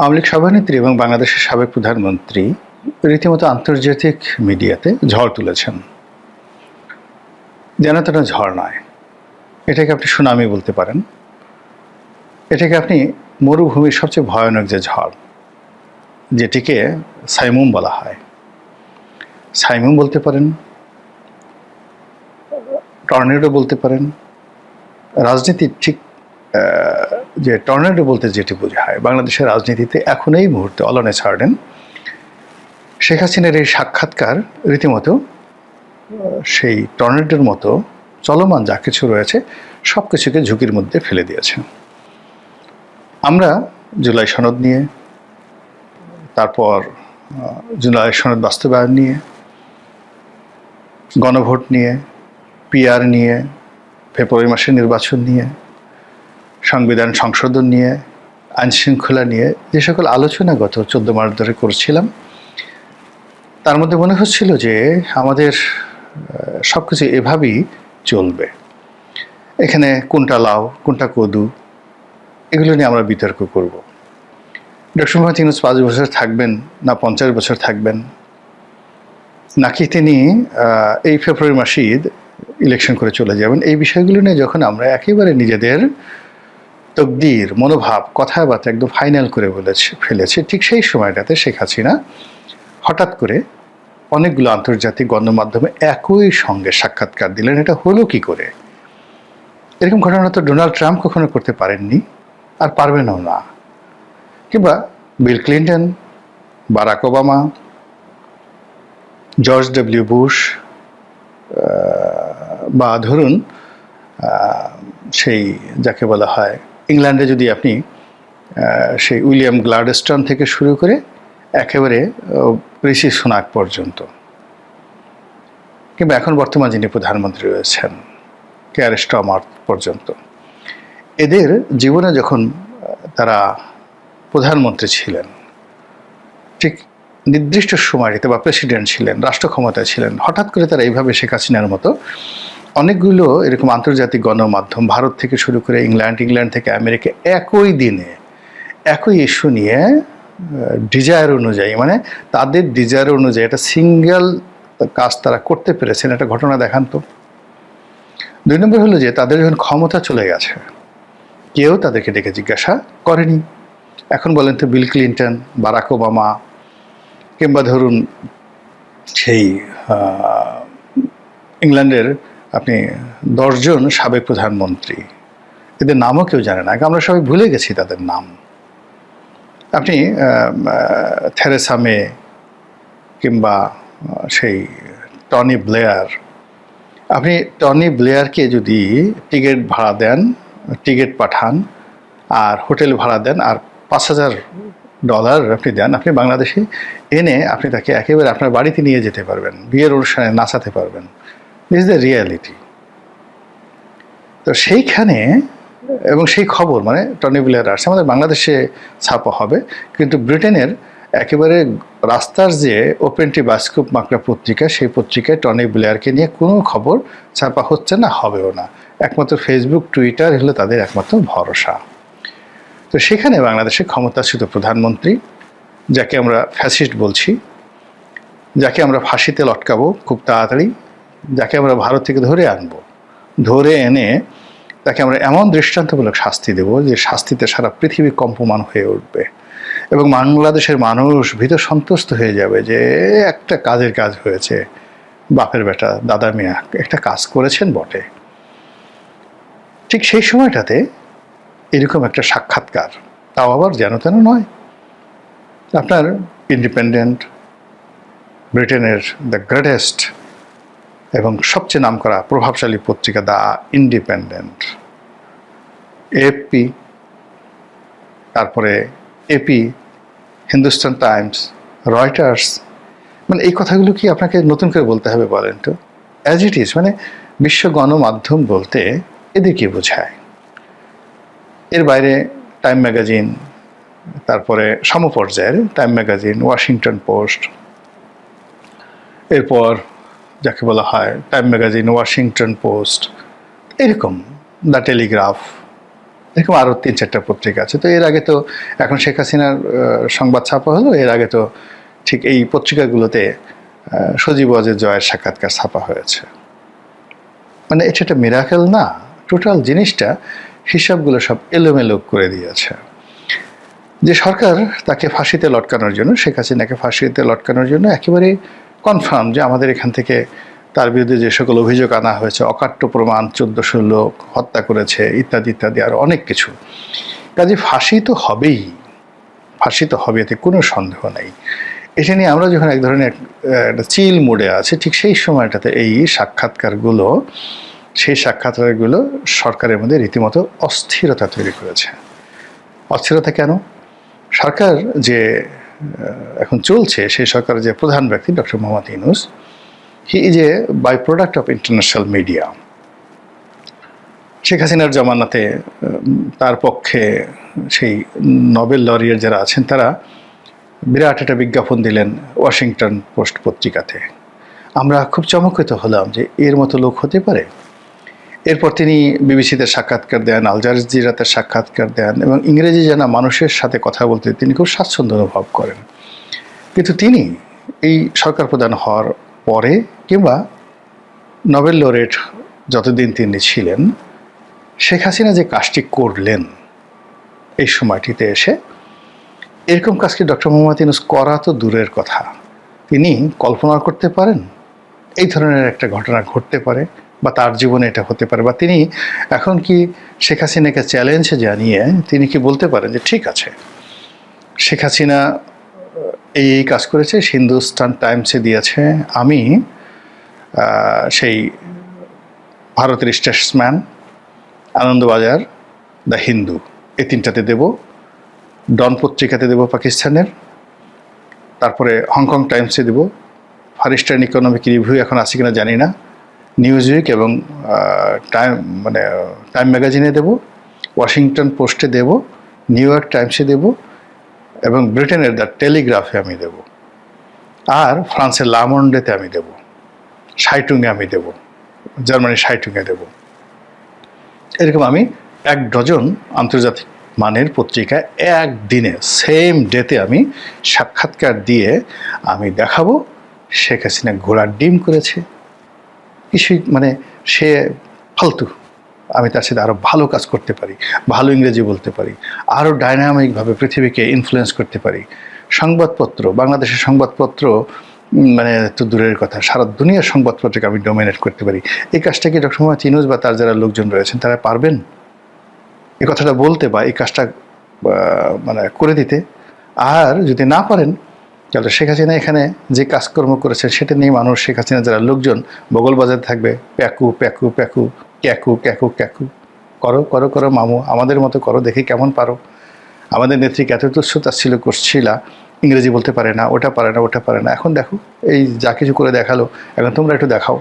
আওয়ামী লীগ সভানেত্রী এবং বাংলাদেশের সাবেক প্রধানমন্ত্রী রীতিমতো আন্তর্জাতিক মিডিয়াতে ঝড় তুলেছেন। যেন তেন ঝড় নয়, এটাকে আপনি সুনামি বলতে পারেন। এটাকে আপনি মরুভূমির সবচেয়ে ভয়ানক যে ঝড়, যেটিকে সাইমুম বলা হয়, সাইমুম বলতে পারেন, টর্নেডো বলতে পারেন। রাজনীতির ঠিক যে টর্নেডো বলতে যেটি বোঝায়, বাংলাদেশের রাজনীতিতে এখন এই মুহূর্তে অলনে ছাড়েন শেখ হাসিনার এই সাক্ষাৎকার রীতিমতো সেই টর্নেডোর মতো চলমান যা কিছু রয়েছে সব কিছুকে ঝুঁকির মধ্যে ফেলে দিয়েছে। আমরা জুলাই সনদ নিয়ে, তারপর জুলাই সনদ বাস্তবায়ন নিয়ে, গণভোট নিয়ে, পিআর নিয়ে, ফেব্রুয়ারি মাসের নির্বাচন নিয়ে, সংবিধান সংশোধন নিয়ে, আইনশৃঙ্খলা নিয়ে যে সকল আলোচনা গত 14 মাস ধরে করছিলাম, তার মধ্যে মনে হচ্ছিল যে আমাদের সব কিছু এভাবেই চলবে। এখানে কোনটা লাউ কোনটা কদু এগুলো নিয়ে আমরা বিতর্ক করব। ডক্টর মোহাম্মদ ইউনূস 5 বছর থাকবেন না 50 বছর থাকবেন, নাকি তিনি এই ফেব্রুয়ারি মাসে ইলেকশন করে চলে যাবেন, এই বিষয়গুলো নিয়ে যখন আমরা একেবারে নিজেদের তকদির, মনোভাব, কথাবার্তা একদম ফাইনাল করে ফেলেছি, ঠিক সেই সময়টাতে শেখ হাসিনা হঠাৎ করে অনেকগুলো আন্তর্জাতিক গণমাধ্যমে একই সঙ্গে সাক্ষাৎকার দিলেন। এটা হলো কি করে? এরকম ঘটনা তো ডোনাল্ড ট্রাম্প কখনো করতে পারেননি, আর পারবেনও না। কিংবা Bill Clinton, Barack Obama, George W Bush, বা ধরুন সেই যাকে বলা হয় ইংল্যান্ডে যদি আপনি সেই উইলিয়াম গ্লাডস্টোন থেকে শুরু করে একেবারে ঋষি সুনাক পর্যন্ত, কিংবা এখন বর্তমান যিনি প্রধানমন্ত্রী রয়েছেন কেয়ার স্টারমার পর্যন্ত, এদের জীবনে যখন তারা প্রধানমন্ত্রী ছিলেন, ঠিক নির্দিষ্ট সময়টিতে বা প্রেসিডেন্ট ছিলেন, রাষ্ট্র ক্ষমতায় ছিলেন, হঠাৎ করে তারা এইভাবে শেখ হাসিনার মতো অনেকগুলো এরকম আন্তর্জাতিক গণমাধ্যম, ভারত থেকে শুরু করে ইংল্যান্ড থেকে আমেরিকা, একই দিনে একই ইস্যু নিয়ে ডিজায়ার অনুযায়ী, মানে তাদের ডিজায়ার অনুযায়ী একটা সিঙ্গেল কাজ তারা করতে পেরেছেন, একটা ঘটনা দেখান তো। 2 নম্বর হলো যে তাদের যখন ক্ষমতা চলে গেছে কেউ তাদেরকে ডেকে জিজ্ঞাসা করেনি। এখন বলেন তো বিল ক্লিন্টন, বারাক ওবামা, কিংবা ধরুন সেই ইংল্যান্ডের আপনি 10 জন সাবেক প্রধানমন্ত্রী, এদের নামও কেউ জানে না, আমরা সবাই ভুলে গেছি তাদের নাম। আপনি থেরেসা মে কিংবা সেই টনি ব্লেয়ার, আপনি টনি ব্লেয়ারকে যদি টিকিট ভাড়া দেন, টিকিট পাঠান আর হোটেল ভাড়া দেন আর $5,000 আপনি দেন, আপনি বাংলাদেশে এনে আপনি তাকে একেবারে আপনার বাড়িতে নিয়ে যেতে পারবেন, বিয়ের অনুষ্ঠানে নাচাতে পারবেন। This is the reality. তো সেইখানে এবং সেই খবর, মানে টনি ব্লেয়ার আসছে, আমাদের বাংলাদেশে ছাপা হবে, কিন্তু ব্রিটেনের একেবারে রাস্তার যে ওপেনটি বাস্কুপ মাকড়া পত্রিকা, সেই পত্রিকায় টনি ব্লেয়ারকে নিয়ে কোনো খবর ছাপা হচ্ছে না, হবেও না। একমাত্র ফেসবুক, টুইটার হলো তাদের একমাত্র ভরসা। তো সেখানে বাংলাদেশে ক্ষমতাচ্যুত প্রধানমন্ত্রী, যাকে আমরা ফ্যাসিস্ট বলছি, যাকে আমরা ফাঁসিতে লটকাবো খুব তাড়াতাড়ি, যাকে আমরা ভারত থেকে ধরে আনবো, ধরে এনে তাকে আমরা এমন দৃষ্টান্তমূলক শাস্তি দেব যে শাস্তিতে সারা পৃথিবী কম্পমান হয়ে উঠবে এবং বাংলাদেশের মানুষ ভীত সন্তুষ্ট হয়ে যাবে যে একটা কাজের কাজ হয়েছে, বাপের বেটা দাদা মিয়া একটা কাজ করেছেন বটে। ঠিক সেই সময়টাতে এরকম একটা সাক্ষাৎকার, তাও আবার যেন তেন নয়, আপনার ইন্ডিপেন্ডেন্ট, ব্রিটেনের দ্য গ্রেটেস্ট এবং সবচেয়ে নামকরা প্রভাবশালী পত্রিকা দ্য ইন্ডিপেন্ডেন্ট, এএফপি, তারপরে এপি, হিন্দুস্তান টাইমস, রয়টার্স, মানে এই কথাগুলো কি আপনাকে নতুন করে বলতে হবে বলেন তো? অ্যাজ ইট ইজ, মানে বিশ্ব গণমাধ্যম বলতে এদেরকে বোঝায়। এর বাইরে টাইম ম্যাগাজিন, তারপরে সমপর্যায়ের টাইম ম্যাগাজিন, ওয়াশিংটন পোস্ট, এরপর যাকে বলা হয় টাইম ম্যাগাজিন, ওয়াশিংটন পোস্ট, এরকম দ্য টেলিগ্রাফ, এরকম আরও 3-4টা পত্রিকা আছে। তো এর আগে তো এখন শেখ হাসিনার সংবাদ ছাপা হলো, এর আগে তো ঠিক এই পত্রিকাগুলোতে সজীব ওয়াজেদ জয়ের সাক্ষাৎকার ছাপা হয়েছে। মানে এটা একটা মিরাকেল না? টোটাল জিনিসটা হিসাবগুলো সব এলোমেলো করে দিয়েছে। যে সরকার তাকে ফাঁসিতে লটকানোর জন্য, শেখ হাসিনাকে ফাঁসিতে লটকানোর জন্য একেবারে কনফার্ম যে আমাদের এখান থেকে তার বিরুদ্ধে যে সকল অভিযোগ আনা হয়েছে, অকাট্য প্রমাণ, 1400 লোক হত্যা করেছে ইত্যাদি ইত্যাদি আরও অনেক কিছু, কাজে ফাঁসি তো হবেই, ফাঁসি তো হবে, এতে কোনো সন্দেহ নেই। এটা নিয়ে আমরা যখন এক ধরনের একটা চিল মোডে আছে, ঠিক সেই সময়টাতে এই সাক্ষাৎকারগুলো, সেই সাক্ষাৎকারগুলো সরকারের মধ্যে রীতিমতো অস্থিরতা তৈরি করেছে। অস্থিরতা কেন? সরকার যে এখন চলছে, সেই সরকারের যে প্রধান ব্যক্তি doctor Mohammad Yunus, he is a by product of international media. Sheikh হাসিনার জমানাতে তার পক্ষে সেই নোবেল লরিয়ার যারা আছেন তারা বিরাট একটা বিজ্ঞাপন দিলেন ওয়াশিংটন পোস্ট পত্রিকাতে। আমরা খুব চমকিত হলাম যে এর মতো লোক হতে পারে। এরপর তিনি বিবিসিতে সাক্ষাৎকার দেন, আল জাজিরাতে সাক্ষাৎকার দেন এবং ইংরেজি জানা মানুষের সাথে কথা বলতে তিনি খুব স্বাচ্ছন্দ্য অনুভব করেন। কিন্তু তিনি এই সরকার প্রধান হওয়ার পরে কিংবা নোবেল লরেট যতদিন তিনি ছিলেন, শেখ হাসিনা যে কাজটি করলেন এই সময়টিতে এসে, এরকম কাজকে ডক্টর মোহাম্মদ ইউনূস করা তো দূরের কথা, তিনি কল্পনা করতে পারেন এই ধরনের একটা ঘটনা ঘটতে পারে বা তার জীবনে এটা হতে পারে, বা তিনি এখন কি শেখ হাসিনাকে চ্যালেঞ্জ জানিয়ে তিনি কি বলতে পারেন যে ঠিক আছে, শেখ হাসিনা এই কাজ করেছে, হিন্দুস্তান টাইমসে দিয়েছে, আমি সেই ভারতের স্টেটসম্যান, আনন্দবাজার, দ্য হিন্দু, এই 3টাতে দেব, ডন পত্রিকাতে দেব পাকিস্তানের, তারপরে হংকং টাইমসে দেব, ফার ইস্টার্ন ইকোনমিক রিভিউ এখন আছে কিনা জানি না, নিউজ উইক এবং টাইম ম্যাগাজিনে দেব, ওয়াশিংটন পোস্টে দেব, নিউ ইয়র্ক টাইমসে দেব এবং ব্রিটেনের দ্য টেলিগ্রাফে আমি দেব, আর ফ্রান্সের লামন্ডেতে আমি দেব, শাইটুংয়ে আমি দেব, জার্মানির শাইটুংয়ে দেব। এরকম আমি 1 ডজন আন্তর্জাতিক মানের পত্রিকায় একদিনে সেম ডেতে আমি সাক্ষাৎকার দিয়ে আমি দেখাবো শেখ হাসিনা ঘোড়ার ডিম করেছে, কিছুই মানে সে ফালতু, আমি তার সাথে আরও ভালো কাজ করতে পারি, ভালো ইংরেজি বলতে পারি, আরও ডাইনামিকভাবে পৃথিবীকে ইনফ্লুয়েন্স করতে পারি। সংবাদপত্র, বাংলাদেশের সংবাদপত্র মানে তো দূরের কথা, সারা দুনিয়ার সংবাদপত্রকে আমি ডোমিনেট করতে পারি। এই কাজটা কি ডক্টর মোহাম্মদ ইউনূস বা তার যারা লোকজন রয়েছেন তারা পারবেন এই কথাটা বলতে বা এই কাজটা মানে করে দিতে? আর যদি না পারেন তাহলে শেখ হাসিনা এখানে যে কাজকর্ম করেছে সেটা নিয়ে মানুষ, শেখ হাসিনা যারা লোকজন বগল বাজাতে থাকবে, প্যাকু প্যাকু প্যাকু, ক্যাকু ক্যাকু ক্যাকু, করো করো করো মামু, আমাদের মতো করো, দেখি কেমন পারো। আমাদের নেত্রীকে এত তুচ্ছতা ছিল করছিলা, ইংরেজি বলতে পারে না, ওটা পারে না, ওটা পারে না, এখন দেখো এই যা কিছু করে দেখালো, এখন তোমরা একটু দেখাও।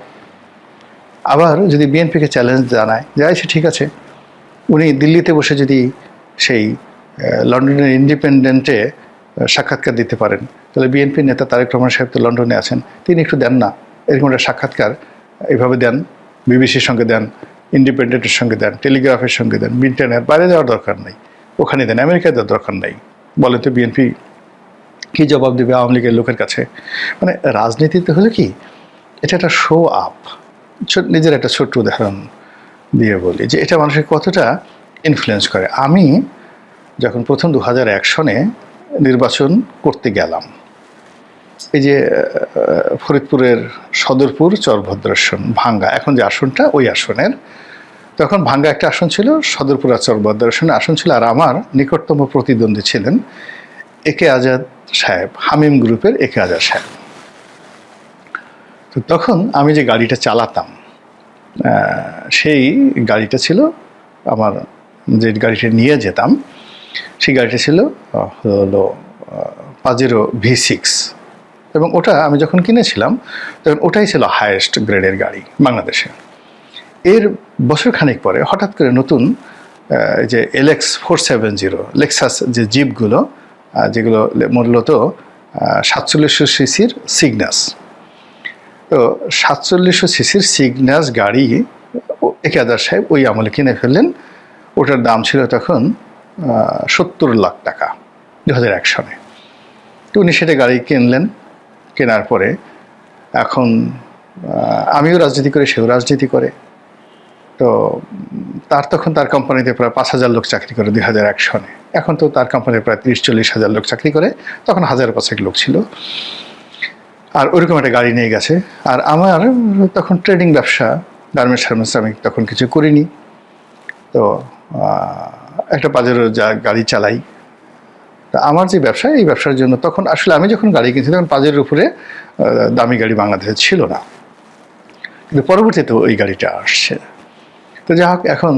আবার যদি বিএনপিকে চ্যালেঞ্জ জানায় যে আচ্ছা ঠিক আছে, উনি দিল্লিতে বসে যদি সেই লন্ডনের ইন্ডিপেন্ডেন্টে সাক্ষাৎকার দিতে পারেন, তাহলে বিএনপির নেতা তারেক রহমান সাহেব তো লন্ডনে আছেন, তিনি একটু দেন না এরকম একটা সাক্ষাৎকার, এইভাবে দেন, বিবিসির সঙ্গে দেন, ইন্ডিপেন্ডেন্টের সঙ্গে দেন, টেলিগ্রাফের সঙ্গে দেন, ব্রিটেনের বাইরে যাওয়ার দরকার নেই, ওখানে দেন, আমেরিকায় দেওয়ার দরকার নেই। বলে তো বিএনপি কী জবাব দেবে আওয়ামী লীগের লোকের কাছে? মানে রাজনীতিতে হলে কি এটা একটা শো আপ। নিজের একটা ছোট্ট উদাহরণ দিয়ে বলি যে এটা মানুষের কতটা ইনফ্লুয়েন্স করে। আমি যখন প্রথম 2001 সনে নির্বাচন করতে গেলাম, এই যে ফরিদপুরের সদরপুর চরভদ্রাসন ভাঙ্গা, এখন যে আসনটা ওই আসনের, তখন ভাঙ্গা একটা আসন ছিল, সদরপুর আর চরভদ্রাসনে আসন ছিল, আর আমার নিকটতম প্রতিদ্বন্দ্বী ছিলেন একে আজাদ সাহেব, হামিম গ্রুপের একে আজাদ সাহেব। তো তখন আমি যে গাড়িটা চালাতাম সেই গাড়িটা ছিল, আমার যে গাড়িটা নিয়ে যেতাম সেই গাড়িটা ছিল হলো পাজেরো V6, এবং ওটা আমি যখন কিনেছিলাম তখন ওটাই ছিল হায়েস্ট গ্রেডের গাড়ি বাংলাদেশে। এর বছরখানেক পরে হঠাৎ করে নতুন যে LX 470 লেক্সাস যে জিপগুলো, যেগুলো মূলত 4700 সিসির সিগনাস, তো 4700 সিসির সিগনাস গাড়ি একে আজাদ সাহেব ওই আমলে কিনে ফেললেন ওটার দাম ছিল তখন 70 লাখ টাকা 2001 সনে। তো উনি সেটা গাড়ি কিনলেন। কেনার পরে এখন আমিও রাজনীতি করি, সেও রাজনীতি করে। তো তখন তার কোম্পানিতে প্রায় 5,000 লোক চাকরি করে 2001 সনে। এখন তো তার কোম্পানিতে প্রায় 30-40 হাজার লোক চাকরি করে, তখন 1000-5 লোক ছিল। আর ওইরকম একটা গাড়ি নিয়ে গেছে। আর আমার তখন ট্রেডিং ব্যবসা, গার্মেন্টস আমি তখন কিছু করিনি। তো একটা পাজেরো গাড়ি চালাই। তা আমার যে ব্যবসা, এই ব্যবসার জন্য তখন আসলে আমি যখন গাড়ি কিনছি তখন পাজেরোর উপরে দামি গাড়ি বাংলাদেশে ছিল না, কিন্তু পরবর্তীতে ওই গাড়িটা আসছে। তো যাই হোক, এখন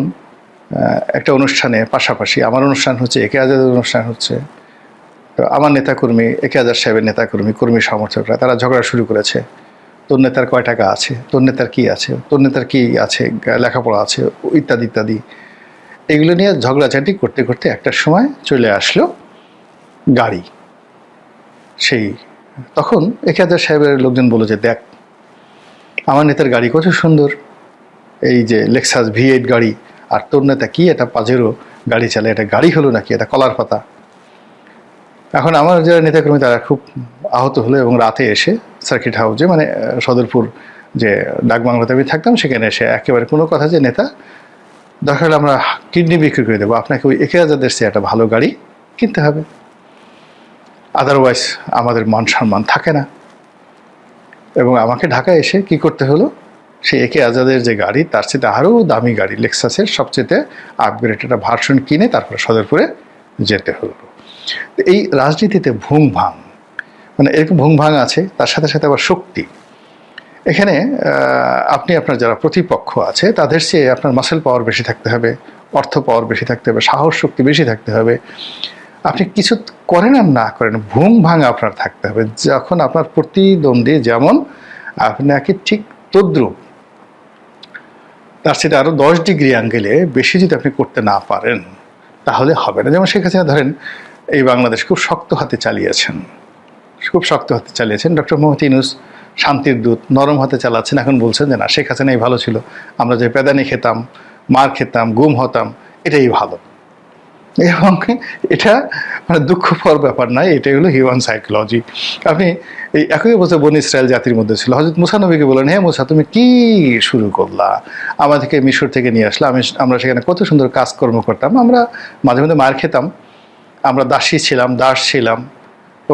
একটা অনুষ্ঠানে পাশাপাশি আমার অনুষ্ঠান হচ্ছে, একে আজাদের অনুষ্ঠান হচ্ছে। তো আমার নেতাকর্মী, একে আজাদ সাহেবের নেতাকর্মী, কর্মী সমর্থকরা তারা ঝগড়া শুরু করেছে। তোর নেতার কয় টাকা আছে, তোর নেতার কি আছে, তোর নেতার কি আছে, লেখাপড়া আছে, ইত্যাদি ইত্যাদি। এগুলো নিয়ে ঝগড়াঝাটি করতে করতে একটা সময় চলে আসলো গাড়ি। সেই তখন একে আজাদ সাহেবের লোকজন বলল যে, দেখ আমার নেতার গাড়ি কত সুন্দর, এই যে লেক্সাস V8 গাড়ি, আর তোর নেতা কি এটা পাজেরো গাড়ি চালায়, এটা গাড়ি হলো নাকি, এটা কলার পাতা। এখন আমার যারা নেতাকর্মী তারা খুব আহত হলো এবং রাতে এসে সার্কিট হাউসে, মানে সদরপুর যে ডাকবাংলাতে আমি থাকতাম, সেখানে এসে একেবারে কোনো কথা যে নেতা দরকার হলে আমরা কিডনি বিক্রি করে দেবো, আপনাকে ওই একে হাজার চেয়ে একটা ভালো গাড়ি কিনতে হবে, আদারওয়াইজ আমাদের মান সম্মান থাকে না। এবং আমাকে ঢাকায় এসে কি করতে হলো, সেই একে আজাদের যে গাড়ি তার চেয়ে আরও দামি গাড়ি লেক্সাসের সবচেয়ে আপগ্রেড একটা ভার্সন কিনে তারপরে সদরপুরে যেতে হলো। এই রাজনীতিতে ভুং ভাং, মানে এরকম ভুং ভাং আছে, তার সাথে সাথে আবার শক্তি। এখানে আপনি আপনার যারা প্রতিপক্ষ আছে তাদের চেয়ে আপনার মাসেল পাওয়ার বেশি থাকতে হবে, অর্থ পাওয়ার বেশি থাকতে হবে, সাহস শক্তি বেশি থাকতে হবে। আপনি কিছু করেন আর না করেন, ভুং ভাং আপনার থাকতে হবে। যখন আপনার প্রতিদ্বন্দ্বী যেমন, আপনাকে ঠিক তদ্রুপ, তার সেটা আরও 10 ডিগ্রি অ্যাঙ্গেলে বেশি যদি আপনি করতে না পারেন তাহলে হবে না। যেমন শেখ হাসিনা ধরেন এই বাংলাদেশ খুব শক্ত হাতে চালিয়েছেন, খুব শক্ত হাতে চালিয়েছেন। ডক্টর মোহাম্মদ ইউনূস শান্তির দূত, নরম হাতে চালাচ্ছেন। এখন বলছেন যে না, শেখ হাসিনাই ভালো ছিল, আমরা যে পেদানি খেতাম, মার খেতাম, গুম হতাম, এটাই ভালো। এবং এটা মানে দুঃখকর ব্যাপার নয়, এটাই হলো হিউম্যান সাইকোলজি। আপনি এই একই অবস্থা বনি ইসরায়েল জাতির মধ্যে ছিল। হযরত মুসা নবীকে বলেন, হে মুসা তুমি কি শুরু করলা, আমাদেরকে মিশর থেকে নিয়ে আসলে, আমরা সেখানে কত সুন্দর কাজকর্ম করতাম, আমরা মাঝে মধ্যে মার খেতাম, আমরা দাসী ছিলাম, দাস ছিলাম,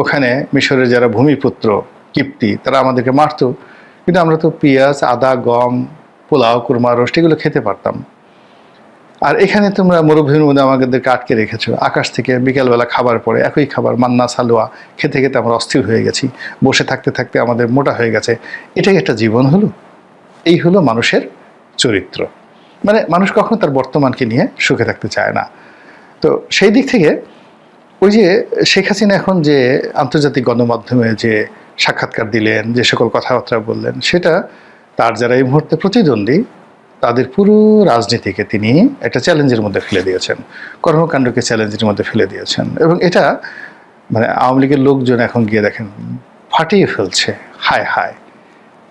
ওখানে মিশরের যারা ভূমিপুত্র কিপ্তি তারা আমাদেরকে মারতো, কিন্তু আমরা তো পেঁয়াজ, আদা, গম, পোলাও, কুরমা, রোস্ট এগুলো খেতে পারতাম। আর এখানে তোমরা মরুভূমির মধ্যে আমাদেরকে আটকে রেখেছো, আকাশ থেকে বিকেলবেলা খাবার পড়ে একই খাবার, মান্না সালোয়া খেতে খেতে আমরা অস্থির হয়ে গেছি, বসে থাকতে থাকতে আমাদের মোটা হয়ে গেছে। এটাই একটা জীবন হলো? এই হলো মানুষের চরিত্র। মানে মানুষ কখনো তার বর্তমানকে নিয়ে সুখে থাকতে চায় না। তো সেই দিক থেকে ওই যে শেখ হাসিনা এখন যে আন্তর্জাতিক গণমাধ্যমে যে সাক্ষাৎকার দিলেন, যে সকল কথাবার্তা বললেন, সেটা তার যারা এই মুহূর্তে প্রতিদ্বন্দ্বী তাদের পুরো রাজনীতিকে তিনি একটা চ্যালেঞ্জের মধ্যে ফেলে দিয়েছেন, কর্মকাণ্ডকে চ্যালেঞ্জের মধ্যে ফেলে দিয়েছেন। এবং এটা মানে আওয়ামী লীগের লোকজন এখন গিয়ে দেখেন ফাটিয়ে ফেলছে। হায় হায়,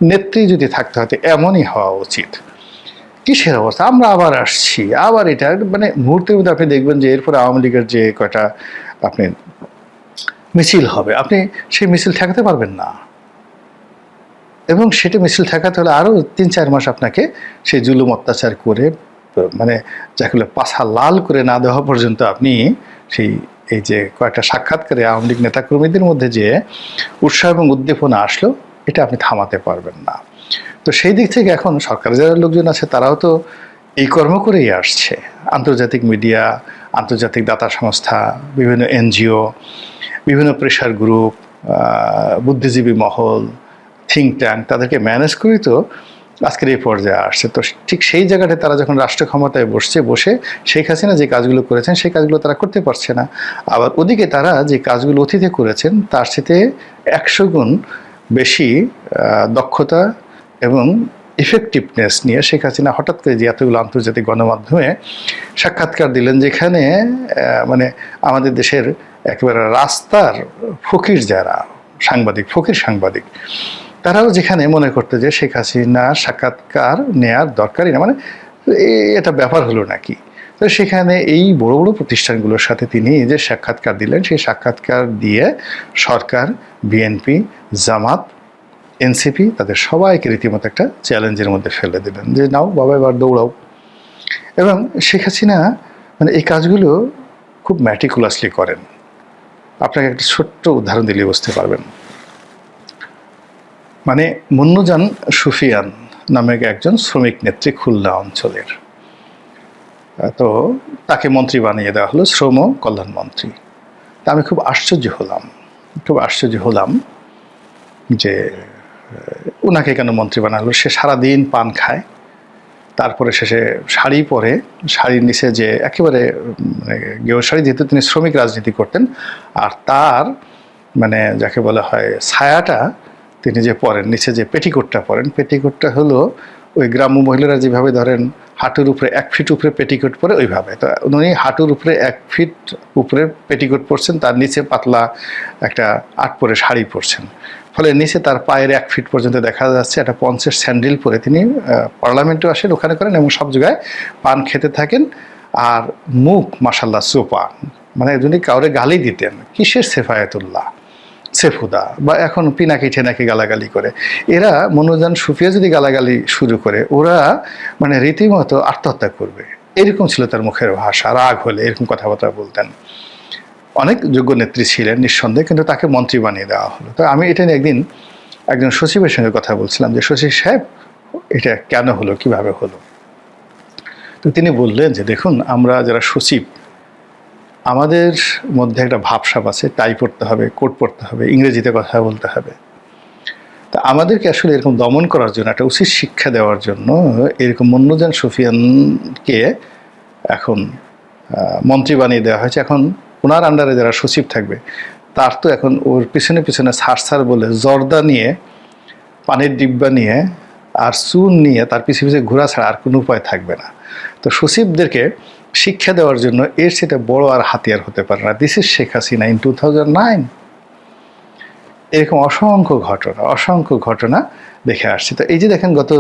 নেত্রী যদি থাকতে হয়তো এমনই হওয়া উচিত। কিসের অবস্থা, আমরা আবার আসছি, আবার এটা মানে মুহূর্তের মধ্যে আপনি দেখবেন যে এরপরে আওয়ামী লীগের যে কয়টা আপনি মিছিল হবে, আপনি সেই মিছিল ঠেকাতে পারবেন না। এবং সেটা মিছিল ঠেকাতে হলে আরও 3-4 মাস আপনাকে সেই জুলুম অত্যাচার করে, মানে যাকে পাছা লাল করে না দেওয়া পর্যন্ত আপনি সেই এই যে কয়েকটা সাক্ষাৎকারে আওয়ামী লীগ নেতাকর্মীদের মধ্যে যে উৎসাহ এবং উদ্দীপনা আসলো, এটা আপনি থামাতে পারবেন না। তো সেই দিক থেকে এখন সরকারের যারা লোকজন আছে তারাও তো এই কর্ম করেই আসছে। আন্তর্জাতিক মিডিয়া, আন্তর্জাতিক দাতা সংস্থা, বিভিন্ন NGO, বিভিন্ন প্রেশার গ্রুপ, বুদ্ধিজীবী মহল, থিঙ্ক ট্যাঙ্ক, তাদেরকে ম্যানেজ করেই তো আজকের এই পর্যায়ে আসছে। তো ঠিক সেই জায়গাটায় তারা যখন রাষ্ট্র ক্ষমতায় বসে শেখ হাসিনা যে কাজগুলো করেছেন সেই কাজগুলো তারা করতে পারছে না। আবার ওদিকে তারা যে কাজগুলো অতীতে করেছেন তার সাথে 100 গুণ বেশি দক্ষতা এবং ইফেক্টিভনেস নিয়ে শেখ হাসিনা হঠাৎ করে যে এতগুলো আন্তর্জাতিক গণমাধ্যমে সাক্ষাৎকার দিলেন, যেখানে মানে আমাদের দেশের একেবারে রাস্তার ফকির যারা সাংবাদিক, ফকির সাংবাদিক, তারাও যেখানে মনে করতে যে শেখ হাসিনার সাক্ষাৎকার নেয়ার দরকারই না, মানে এটা ব্যাপার হলো নাকি। তো সেখানে এই বড় বড় প্রতিষ্ঠানগুলোর সাথে তিনি যে সাক্ষাৎকার দিলেন, সেই সাক্ষাৎকার দিয়ে সরকার, বিএনপি, জামাত, এনসিপি তাদের সবাইকে রীতিমতো একটা চ্যালেঞ্জের মধ্যে ফেলে দিলেন যে নাও বাবা এবার দৌড়াও। এবং শেখ হাসিনা মানে এই কাজগুলো খুব ম্যাটিকুলাসলি করেন। আপনাকে একটা ছোট্ট উদাহরণ দিলে বুঝতে পারবেন। মানে মুন্নুজান সুফিয়ান নামে একজন শ্রমিক নেত্রী খুলনা অঞ্চলের, তো তাকে মন্ত্রী বানিয়ে দেওয়া হলো, শ্রম কল্যাণ মন্ত্রী। তা আমি খুব আশ্চর্য হলাম যে ওনাকে কেন মন্ত্রী বানালো। সে সারাদিন পান খায়, তারপরে শেষে শাড়ি পরে, শাড়ির নিচে যে একেবারে মানে গেও শাড়ি, যেহেতু তিনি শ্রমিক রাজনীতি করতেন, আর তার মানে যাকে বলা হয় ছায়াটা তিনি যে পরেন, নিচে যে পেটিকোটটা পরেন, পেটিকোটটা হলো ওই গ্রাম্য মহিলারা যেভাবে ধরেন হাঁটুর উপরে 1 ফিট উপরে পেটিকোট পরে ওইভাবে, তো উনি হাঁটুর উপরে 1 ফিট উপরে পেটিকোট পরছেন, তার নিচে পাতলা একটা 8 পরে শাড়ি পরছেন। ফলে নিচে তার পায়ের 1 ফিট পর্যন্ত দেখা যাচ্ছে একটা পঞ্চের স্যান্ডেল পরে তিনি পার্লামেন্টে আসেন, ওখানে করেন এবং সব জায়গায় পান খেতে থাকেন। আর মুখ মাশাল্লাহ সোপা, মানে যদি কাউরে গালি দিতেন কিসের সেফায়েতুল্লাহ, সেফুদা, বা এখন পিনাকি ঠেনাকি গালাগালি করে। এরা মনোজান সুফিয়া যদি গালাগালি শুরু করে, ওরা মানে রীতিমতো আত্মহত্যা করবে, এরকম ছিল তার মুখের ভাষা। রাগ হলে এরকম কথাবার্তা বলতেন। অনেক যোগ্য নেত্রী ছিলেন নিঃসন্দেহে, কিন্তু তাকে মন্ত্রী বানিয়ে দেওয়া হলো। তো আমি এটা নিয়ে একদিন একজন সচিবের সঙ্গে কথা বলছিলাম যে সচিব সাহেব এটা কেন হলো, কিভাবে হলো। তো তিনি বললেন যে দেখুন, আমরা যারা সচিব আমাদের মধ্যে একটা ভাবসাব আছে, টাই পড়তে হবে, কোট পড়তে হবে, ইংরেজিতে কথা বলতে হবে। তা আমাদেরকে আসলে এরকম দমন করার জন্য, একটা উচিত শিক্ষা দেওয়ার জন্য এরকম মুন্নুজান সুফিয়ানকে এখন মন্ত্রী বানিয়ে দেওয়া হয়েছে। এখন ওনার আন্ডারে যারা সচিব থাকবে তার তো এখন ওর পিছনে পিছনে ছাড় বলে জর্দা নিয়ে, পানির ডিব্বা নিয়ে আর চুন নিয়ে তার পিছিয়ে পিছিয়ে ঘোরা ছাড়া আর কোনো উপায় থাকবে না। তো সচিবদেরকে শিক্ষা দেওয়ার জন্য এর সেটা বড় আর হাতিয়ার হতে পারে না। This is Sheikh Hasina in 2009। এরকম অসংখ্য ঘটনা দেখে আসছি। তো এই যে দেখেন গত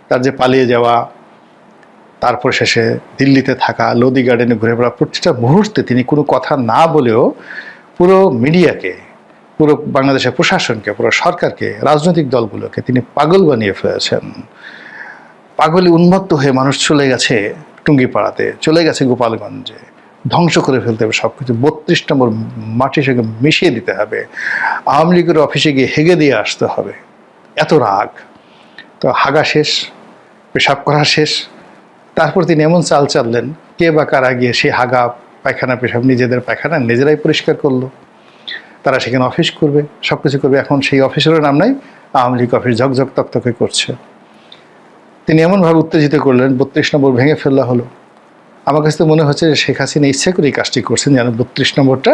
তার যে পালিয়ে যাওয়া, তারপর শেষে দিল্লিতে থাকা, লোদি গার্ডেনে ঘুরে বেড়া, প্রতিটা মুহূর্তে তিনি কোনো কথা না বলেও পুরো মিডিয়াকে, পুরো বাংলাদেশের প্রশাসনকে, পুরো সরকারকে, রাজনৈতিক দলগুলোকে তিনি পাগল বানিয়ে ফেলেছেন। পাগলে উন্মত্ত হয়ে মানুষ চলে গেছে টুঙ্গিপাড়াতে, চলে গেছে গোপালগঞ্জে, ধ্বংস করে ফেলতে হবে সব কিছু, 32 নম্বর মাটির সঙ্গে মিশিয়ে দিতে হবে, আওয়ামী লীগের অফিসে গিয়ে হেগে দিয়ে আসতে হবে, এত রাগ। তো হাগা শেষ, পেশাব করা শেষ, তারপর তিনি এমন চাল চাললেন, কে বা কারা গিয়ে সেই হাগা পায়খানা পেশাব নিজেদের পায়খানা নিজেরাই পরিষ্কার করলো। তারা সেখানে অফিস করবে, সব কিছু করবে। এখন সেই অফিসেরও নাম নাই, আওয়ামী লীগ অফিস ঝকঝক তকতকে করছে। তিনি এমনভাবে উত্তেজিত করলেন, 32 নম্বর ভেঙে ফেলা হলো। আমার কাছে তো মনে হচ্ছে যে শেখ হাসিনা ইচ্ছে করে এই কাজটি করছেন যেন 32 নম্বরটা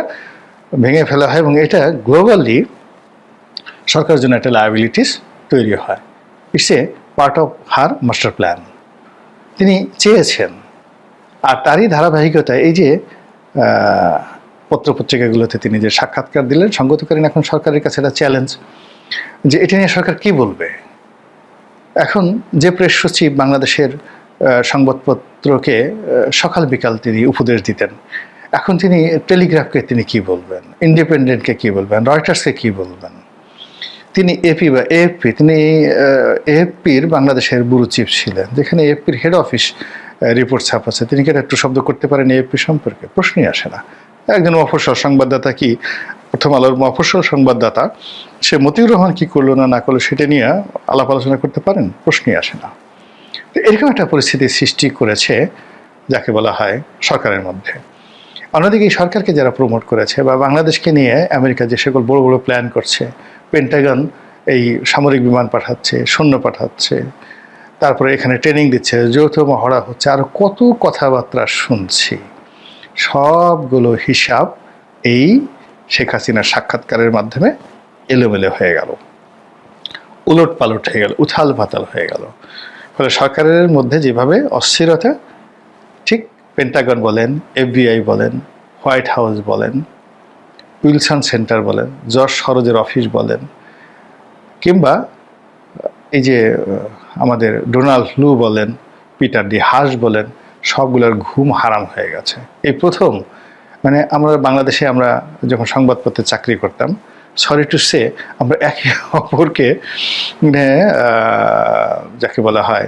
ভেঙে ফেলা হয় এবং এটা গ্লোবালি সরকারের জন্য একটা লায়াবিলিটিস তৈরি হয়। It's a part of her master plan, তিনি চেয়েছেন। আর তারই ধারাবাহিকতায় এই যে পত্রপত্রিকাগুলোতে তিনি যে সাক্ষাৎকার দিলেন, সংগতকালীন এখন সরকারের কাছে একটা চ্যালেঞ্জ যে এটা নিয়ে সরকার কি বলবে। এখন যে প্রেস সচিব বাংলাদেশের সংবাদপত্রকে সকাল বিকাল তিনি উপদেশ দিতেন, এখন তিনি টেলিগ্রাফকে তিনি কি বলবেন, ইন্ডিপেন্ডেন্টকে কি বলবেন, রয়টার্সকে কি বলবেন। তিনি এপি বা এএফপি, তিনি এএফপির বাংলাদেশের ব্যুরো চিফ ছিলেন, যেখানে এএফপির হেড অফিস রিপোর্ট ছাপাচ্ছে। তিনি কি একটু শব্দ করতে পারেন এএফপি সম্পর্কে? প্রশ্নই আসে না। একজন মফস্বল সংবাদদাতা, কি প্রথম আলোর মফস্বল সংবাদদাতা, সে মতিউর রহমান কি করলো না করলো সেটা নিয়ে আলাপ আলোচনা করতে পারেন? প্রশ্নই আসে না। তো এরকম একটা পরিস্থিতির সৃষ্টি করেছে যাকে বলা হয় সরকারের মধ্যে। অন্যদিকে এই সরকারকে যারা প্রমোট করেছে বা বাংলাদেশকে নিয়ে আমেরিকা যে সকল বড় বড় প্ল্যান করছে, পেন্টাগন এই সামরিক বিমান পাঠাচ্ছে, সৈন্য পাঠাচ্ছে, তারপরে এখানে ট্রেনিং দিচ্ছে, যৌথ মহড়া হচ্ছে, আর কত কথাবার্তা শুনছি, সবগুলো হিসাব এই শেখ হাসিনার সাক্ষাৎকারের মাধ্যমে এলোমেলো হয়ে গেল, উলট পালট হয়ে গেল, উথাল পাতাল হয়ে গেল। ফলে সরকারের মধ্যে যেভাবে অস্থিরতা, ঠিক পেন্টাগন বলেন, এফবিআই বলেন, হোয়াইট হাউস বলেন, উইলসন সেন্টার বলেন, জর্জ সরোজের অফিস বলেন, কিংবা এই যে আমাদের ডোনাল্ড লু বলেন, পিটার ডি হাস বলেন, সবগুলোর ঘুম হারাম হয়ে গেছে। এই প্রথম মানে আমরা বাংলাদেশে আমরা যখন সংবাদপত্রে চাকরি করতাম, সরি টু সে আমরা একে অপরকে মানে যাকে বলা হয়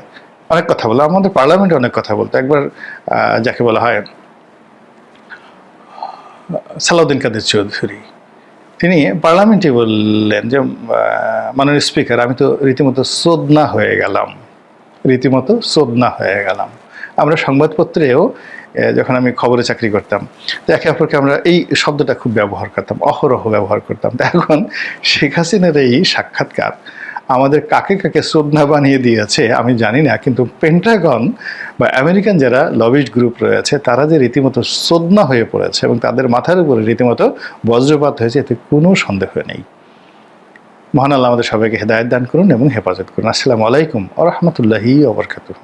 অনেক কথা বলো, আমাদের পার্লামেন্টে অনেক কথা বলতো। একবার যাকে বলা হয় সালাউদ্দিন কাদের চৌধুরী, তিনি পার্লামেন্টে বললেন যে মাননীয় স্পিকার, আমি তো রীতিমতো সোদনা হয়ে গেলাম, রীতিমতো সোদনা হয়ে গেলাম। আমরা সংবাদপত্রেও যখন আমি খবরে চাকরি করতাম, তো একে অপরকে আমরা এই শব্দটা খুব ব্যবহার করতাম, অহরহ ব্যবহার করতাম। তো এখন শেখ হাসিনার এই সাক্ষাৎকার আমাদের কাকে কাকে শ্রদ্ধা বানিয়ে দিয়েছে আমি জানি না, কিন্তু পেন্টাগন বা আমেরিকান যারা লবিস্ট গ্রুপ রয়েছে তারা যে রীতিমতো শ্রদ্ধা হয়ে পড়েছে এবং তাদের মাথার উপরে রীতিমতো বজ্রপাত হয়েছে, এতে কোনো সন্দেহ নেই। মহান আল্লাহ আমাদের সবাইকে হেদায়েত দান করুন এবং হেফাজত করুন। আসসালামু আলাইকুম ওয়া রাহমাতুল্লাহি ওয়া বারাকাতুহু।